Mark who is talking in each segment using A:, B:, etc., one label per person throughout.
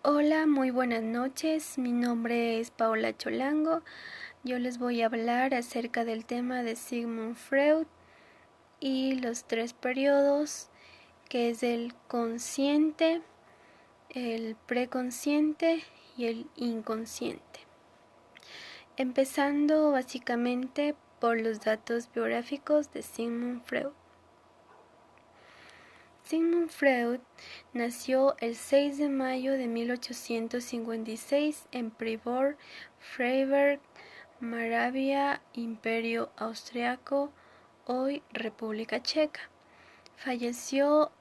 A: Hola, muy buenas noches. Mi nombre es Paola Cholango. Yo les voy a hablar acerca del tema de Sigmund Freud y los tres periodos, que es el consciente, el preconsciente y el inconsciente. Empezando básicamente por los datos biográficos de Sigmund Freud. Sigmund Freud nació el 6 de mayo de 1856 en Pribor, Freiberg, Moravia, Imperio Austriaco, hoy República Checa. Falleció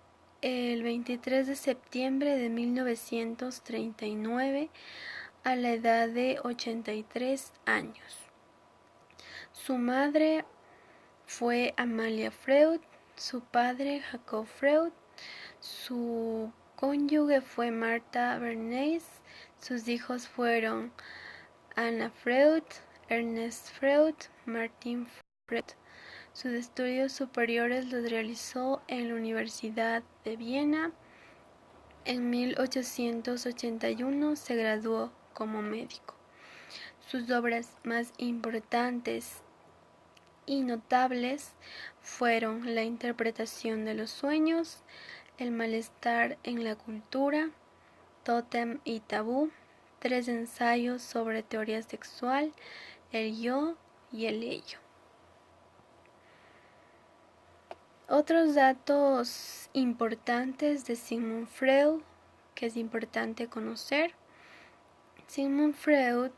A: el 23 de septiembre de 1939 a la edad de 83 años. Su madre fue Amalia Freud, su padre Jacob Freud, su cónyuge fue Martha Bernays, sus hijos fueron Anna Freud, Ernest Freud, Martin Freud. Sus estudios superiores los realizó en la Universidad de Viena. En 1881 se graduó como médico. Sus obras más importantes y notables fueron La interpretación de los sueños, El malestar en la cultura, Tótem y tabú, Tres ensayos sobre teoría sexual, El yo y el ello. Otros datos importantes de Sigmund Freud que es importante conocer. Sigmund Freud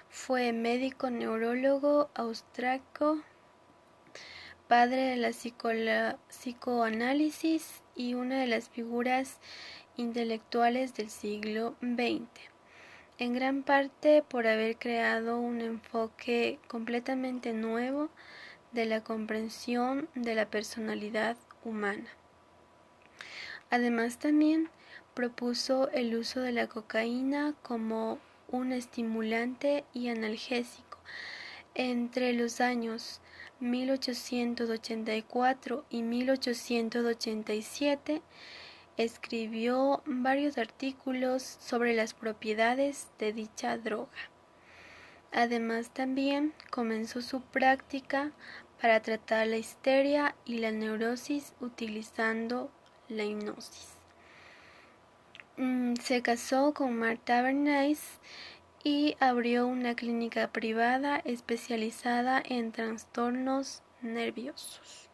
A: fue médico neurólogo austriaco, padre de la psicoanálisis y una de las figuras intelectuales del siglo XX, en gran parte por haber creado un enfoque completamente nuevo de la comprensión de la personalidad humana. Además, también propuso el uso de la cocaína como un estimulante y analgésico. Entre los años 1884 y 1887 escribió varios artículos sobre las propiedades de dicha droga. Además, también comenzó su práctica para tratar la histeria y la neurosis utilizando la hipnosis. Se casó con Martha Bernays y abrió una clínica privada especializada en trastornos nerviosos.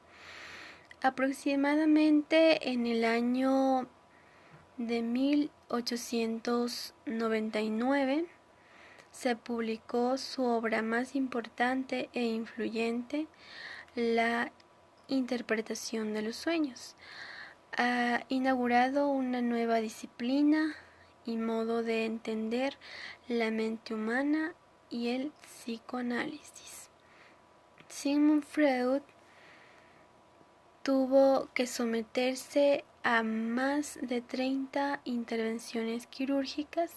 A: Aproximadamente en el año de 1899 se publicó su obra más importante e influyente, La interpretación de los sueños. Ha inaugurado una nueva disciplina y modo de entender la mente humana y el psicoanálisis. Sigmund Freud tuvo que someterse a más de 30 intervenciones quirúrgicas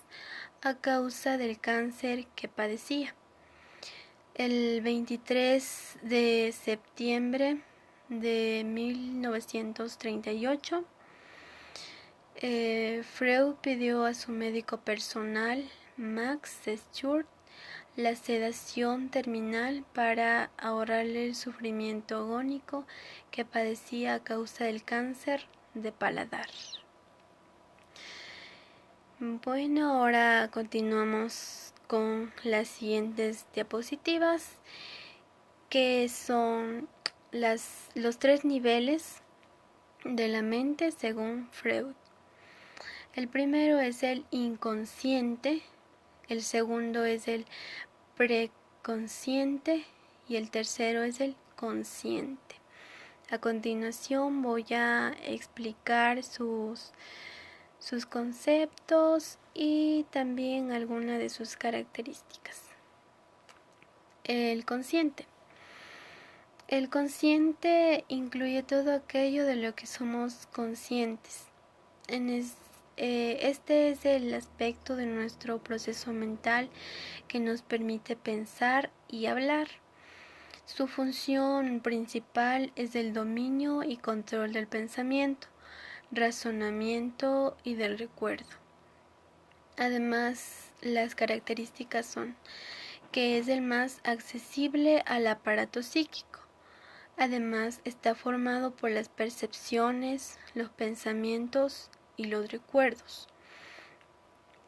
A: a causa del cáncer que padecía. El 23 de septiembre de 1938, Freud pidió a su médico personal, Max Schur, la sedación terminal para ahorrarle el sufrimiento agónico que padecía a causa del cáncer de paladar. Bueno, ahora continuamos con las siguientes diapositivas, que son los tres niveles de la mente según Freud. El primero es el inconsciente, el segundo es el preconsciente y el tercero es el consciente. A continuación voy a explicar sus conceptos y también algunas de sus características. El consciente. El consciente incluye todo aquello de lo que somos conscientes. Este es el aspecto de nuestro proceso mental que nos permite pensar y hablar. Su función principal es el dominio y control del pensamiento, razonamiento y del recuerdo. Además, las características son que es el más accesible al aparato psíquico. Además, está formado por las percepciones, los pensamientos y los recuerdos.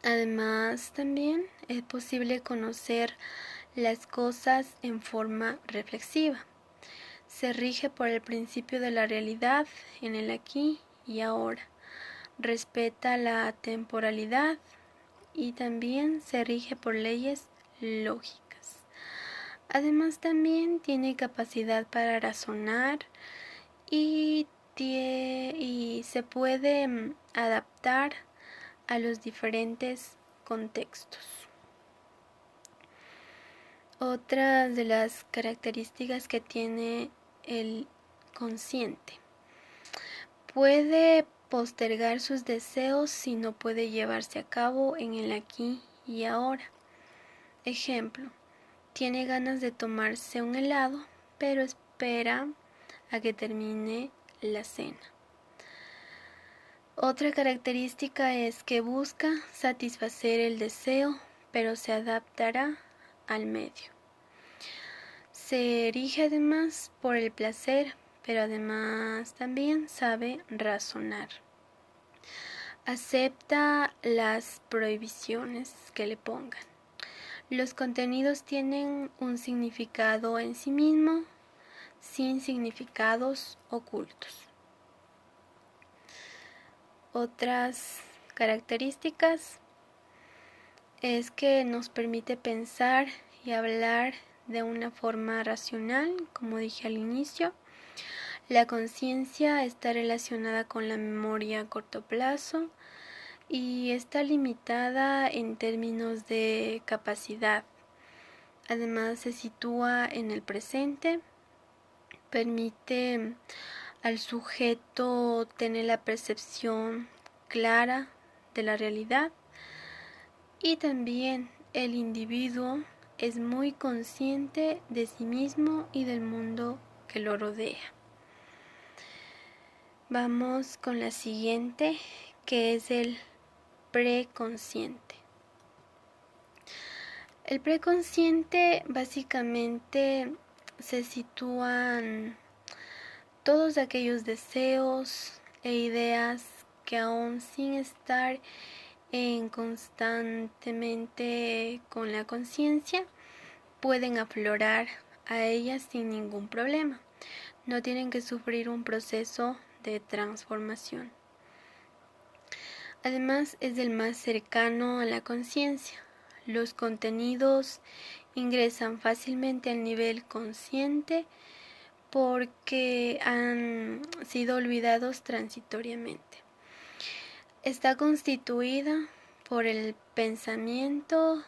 A: Además, también es posible conocer las cosas en forma reflexiva. Se rige por el principio de la realidad en el aquí y ahora. Respeta la temporalidad y también se rige por leyes lógicas. Además, también tiene capacidad para razonar y se puede adaptar a los diferentes contextos. Otras de las características que tiene el consciente: puede postergar sus deseos si no puede llevarse a cabo en el aquí y ahora. Ejemplo: tiene ganas de tomarse un helado, pero espera a que termine la cena. Otra característica es que busca satisfacer el deseo, pero se adaptará al medio. Se erige además por el placer, pero además también sabe razonar. Acepta las prohibiciones que le pongan. Los contenidos tienen un significado en sí mismo, sin significados ocultos. Otras características es que nos permite pensar y hablar de una forma racional, como dije al inicio. La conciencia está relacionada con la memoria a corto plazo y está limitada en términos de capacidad. Además, se sitúa en el presente, permite al sujeto tener la percepción clara de la realidad y también el individuo es muy consciente de sí mismo y del mundo que lo rodea. Vamos con la siguiente, que es el preconsciente. El preconsciente básicamente se sitúan todos aquellos deseos e ideas que aún sin estar constantemente con la conciencia pueden aflorar a ellas sin ningún problema. No tienen que sufrir un proceso de transformación. Además, es el más cercano a la conciencia. Los contenidos ingresan fácilmente al nivel consciente porque han sido olvidados transitoriamente. Está constituida por el pensamiento,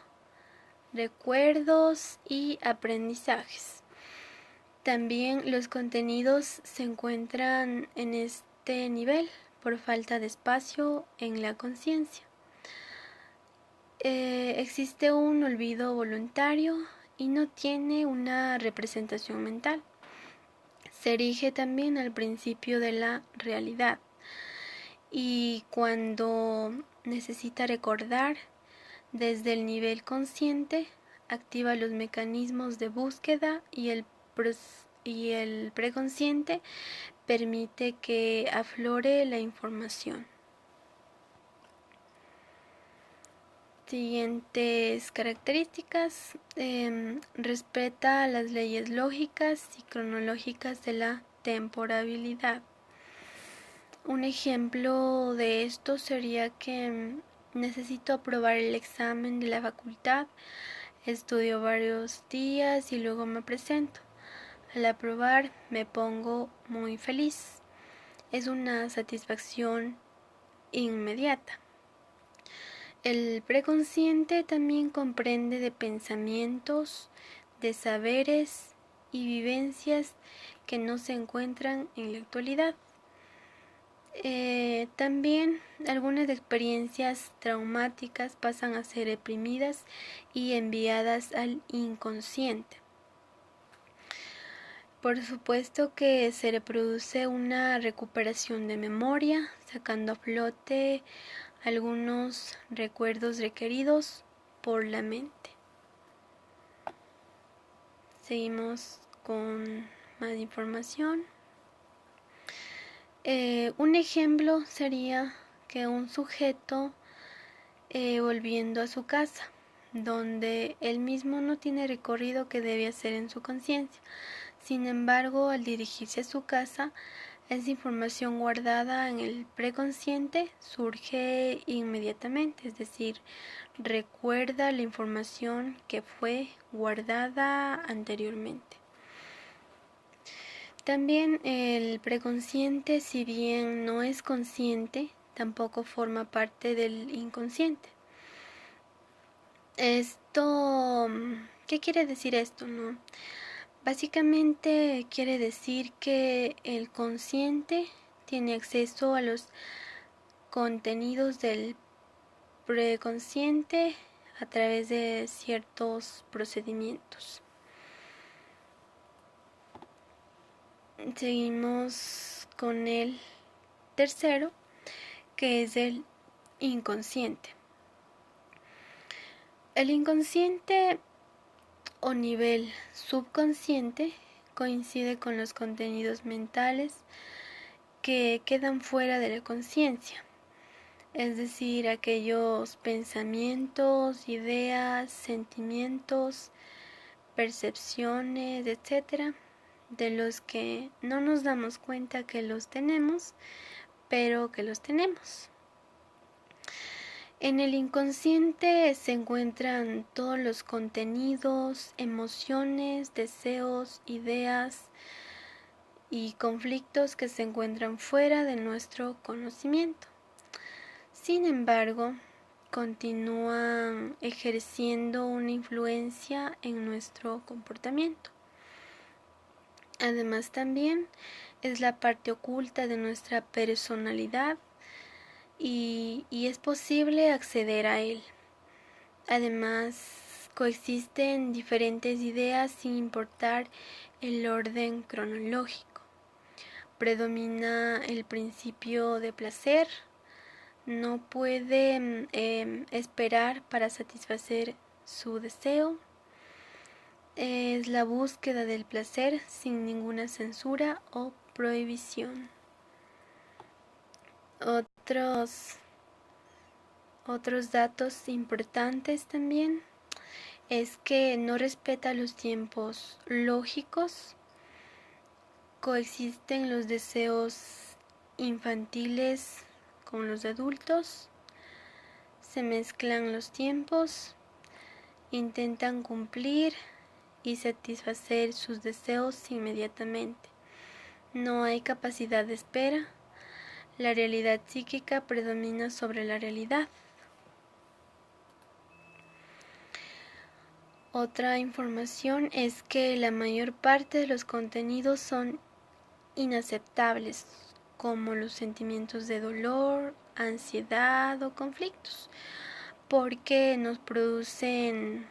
A: recuerdos y aprendizajes. También los contenidos se encuentran en este nivel por falta de espacio en la conciencia. Existe un olvido voluntario y no tiene una representación mental. Se erige también al principio de la realidad y cuando necesita recordar desde el nivel consciente, activa los mecanismos de búsqueda y el preconsciente permite que aflore la información. Siguientes características: respeta las leyes lógicas y cronológicas de la temporalidad. Un ejemplo de esto sería que necesito aprobar el examen de la facultad, estudio varios días y luego me presento. Al aprobar me pongo muy feliz. Es una satisfacción inmediata. El preconsciente también comprende de pensamientos, de saberes y vivencias que no se encuentran en la actualidad. También algunas experiencias traumáticas pasan a ser reprimidas y enviadas al inconsciente. Por supuesto que se reproduce una recuperación de memoria, sacando a flote algunos recuerdos requeridos por la mente. Seguimos con más información. Un ejemplo sería que un sujeto volviendo a su casa, donde él mismo no tiene recorrido que debe hacer en su conciencia. Sin embargo, al dirigirse a su casa, esa información guardada en el preconsciente surge inmediatamente, es decir, recuerda la información que fue guardada anteriormente. También el preconsciente, si bien no es consciente, tampoco forma parte del inconsciente. Esto, ¿qué quiere decir esto, no? Básicamente quiere decir que el consciente tiene acceso a los contenidos del preconsciente a través de ciertos procedimientos. Seguimos con el tercero, que es el inconsciente. El inconsciente o nivel subconsciente coincide con los contenidos mentales que quedan fuera de la conciencia, es decir, aquellos pensamientos, ideas, sentimientos, percepciones, etc., de los que no nos damos cuenta que los tenemos, pero que los tenemos. En el inconsciente se encuentran todos los contenidos, emociones, deseos, ideas y conflictos que se encuentran fuera de nuestro conocimiento. Sin embargo, continúan ejerciendo una influencia en nuestro comportamiento. Además, también es la parte oculta de nuestra personalidad y es posible acceder a él. Además, coexisten diferentes ideas sin importar el orden cronológico. Predomina el principio de placer. No puede esperar para satisfacer su deseo. Es la búsqueda del placer sin ninguna censura o prohibición. Otros datos importantes también es que no respeta los tiempos lógicos. Coexisten los deseos infantiles con los adultos. Se mezclan los tiempos. Intentan cumplir y satisfacer sus deseos inmediatamente. No hay capacidad de espera. La realidad psíquica predomina sobre la realidad. Otra información es que la mayor parte de los contenidos son inaceptables, como los sentimientos de dolor, ansiedad o conflictos, porque nos producen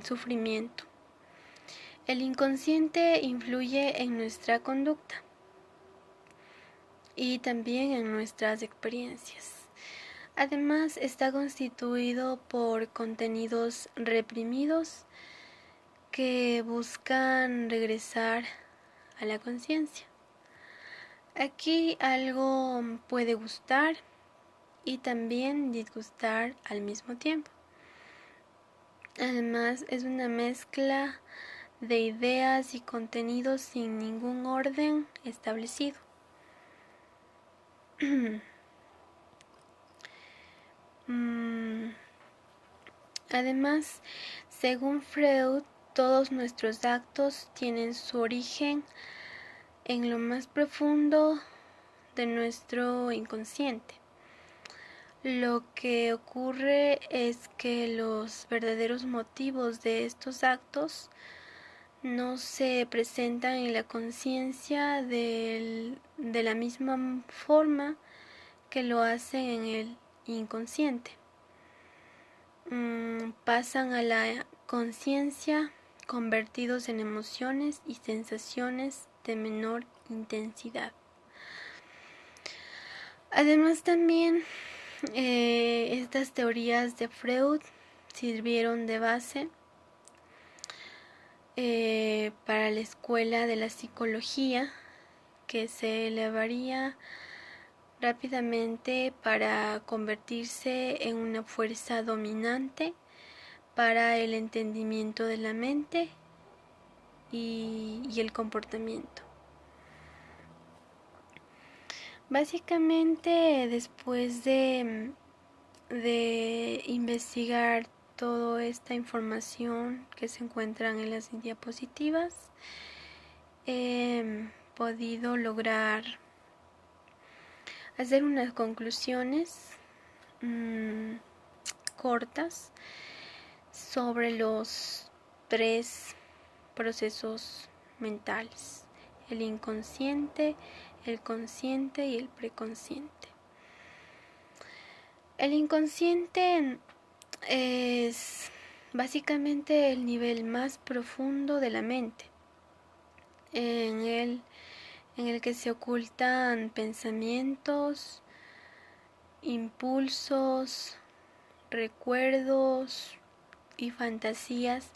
A: sufrimiento. El inconsciente influye en nuestra conducta y también en nuestras experiencias. Además, está constituido por contenidos reprimidos que buscan regresar a la conciencia. Aquí algo puede gustar y también disgustar al mismo tiempo. Además, es una mezcla de ideas y contenidos sin ningún orden establecido. Además, según Freud, todos nuestros actos tienen su origen en lo más profundo de nuestro inconsciente. Lo que ocurre es que los verdaderos motivos de estos actos no se presentan en la conciencia de la misma forma que lo hacen en el inconsciente. Pasan a la conciencia convertidos en emociones y sensaciones de menor intensidad. Además también estas teorías de Freud sirvieron de base para la escuela de la psicología, que se elevaría rápidamente para convertirse en una fuerza dominante para el entendimiento de la mente y el comportamiento. Básicamente, después de investigar toda esta información que se encuentran en las diapositivas, he podido lograr hacer unas conclusiones cortas sobre los 3 procesos mentales: el inconsciente, el consciente y el preconsciente. El inconsciente es básicamente el nivel más profundo de la mente, en el que se ocultan pensamientos, impulsos, recuerdos y fantasías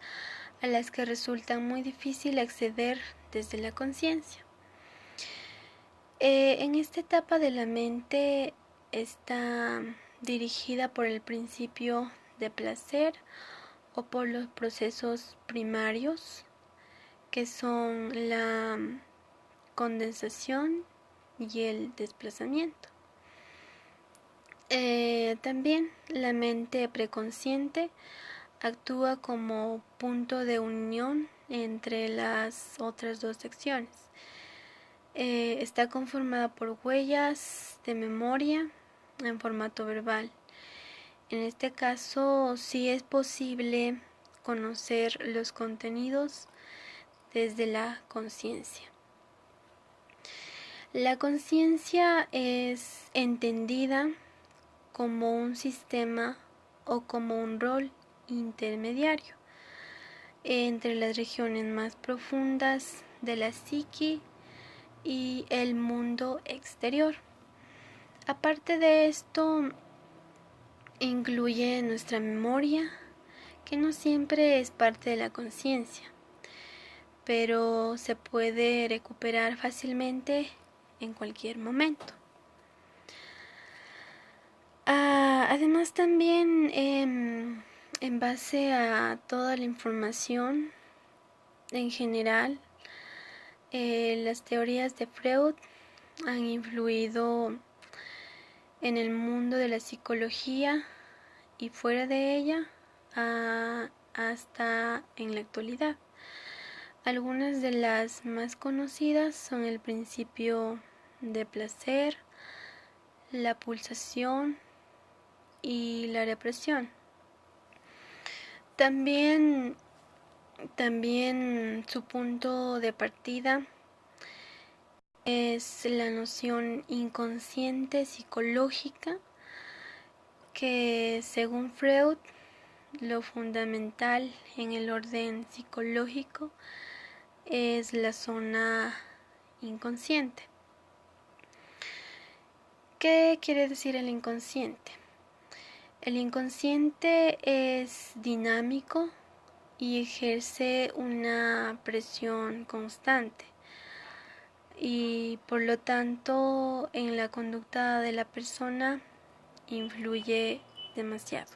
A: a las que resulta muy difícil acceder desde la conciencia. En esta etapa de la mente está dirigida por el principio de placer o por los procesos primarios, que son la condensación y el desplazamiento. También la mente preconsciente actúa como punto de unión entre las otras 2 secciones. Está conformada por huellas de memoria en formato verbal. En este caso, sí es posible conocer los contenidos desde la conciencia. La conciencia es entendida como un sistema o como un rol intermediario entre las regiones más profundas de la psique y el mundo exterior. Aparte de esto, incluye nuestra memoria, que no siempre es parte de la conciencia, pero se puede recuperar fácilmente en cualquier momento. Además también, en base a toda la información en general, las teorías de Freud han influido en el mundo de la psicología y fuera de ella hasta en la actualidad. Algunas de las más conocidas son el principio de placer, la pulsación y la represión. También su punto de partida es la noción inconsciente psicológica, que según Freud, lo fundamental en el orden psicológico es la zona inconsciente. ¿Qué quiere decir el inconsciente? El inconsciente es dinámico y ejerce una presión constante, y por lo tanto en la conducta de la persona influye demasiado.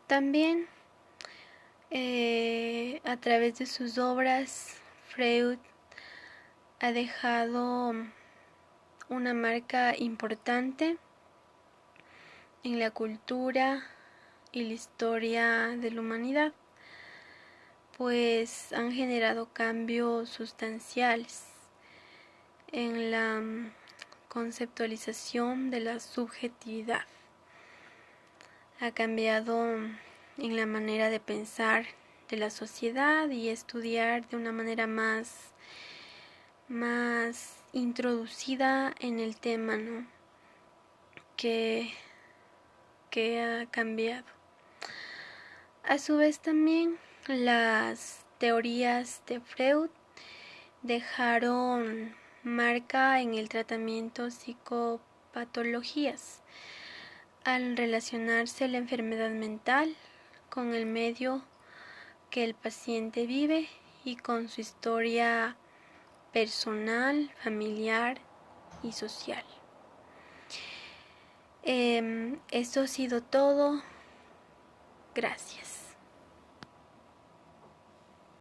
A: También a través de sus obras, Freud ha dejado una marca importante en la cultura y la historia de la humanidad, pues han generado cambios sustanciales en la conceptualización de la subjetividad. Ha cambiado en la manera de pensar de la sociedad y estudiar de una manera más introducida en el tema, ¿no? que ha cambiado. A su vez también las teorías de Freud dejaron marca en el tratamiento psicopatologías al relacionarse la enfermedad mental con el medio que el paciente vive y con su historia personal, familiar y social. Esto ha sido todo. Gracias.